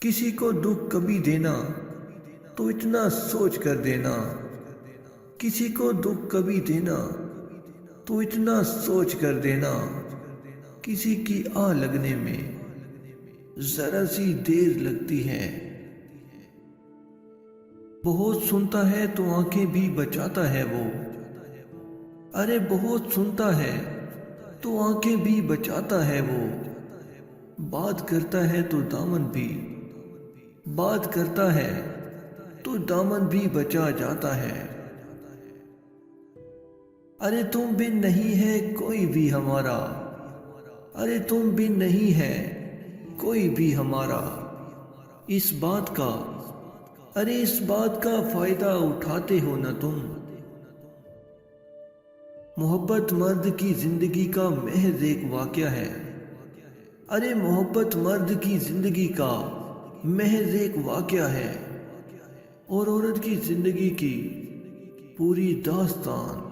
کسی کو دکھ کبھی دینا تو اتنا سوچ کر دینا، کسی کو دکھ کبھی دینا تو اتنا سوچ کر دینا، کسی کی آہ لگنے میں ذرا سی دیر لگتی ہے۔ بہت سنتا ہے تو آنکھیں بھی بچاتا ہے وہ، ارے بہت سنتا ہے تو آنکھیں بھی بچاتا ہے وہ، بات کرتا ہے تو دامن بھی، بات کرتا ہے تو دامن بھی بچا جاتا ہے۔ ارے تم بھی نہیں ہے کوئی بھی ہمارا، ارے تم بھی نہیں ہے کوئی بھی ہمارا، اس بات کا، ارے اس بات کا فائدہ اٹھاتے ہو نہ تم۔ محبت مرد کی زندگی کا محض ایک واقعہ ہے، ارے محبت مرد کی زندگی کا محض ایک واقعہ ہے، اور عورت کی زندگی کی پوری داستان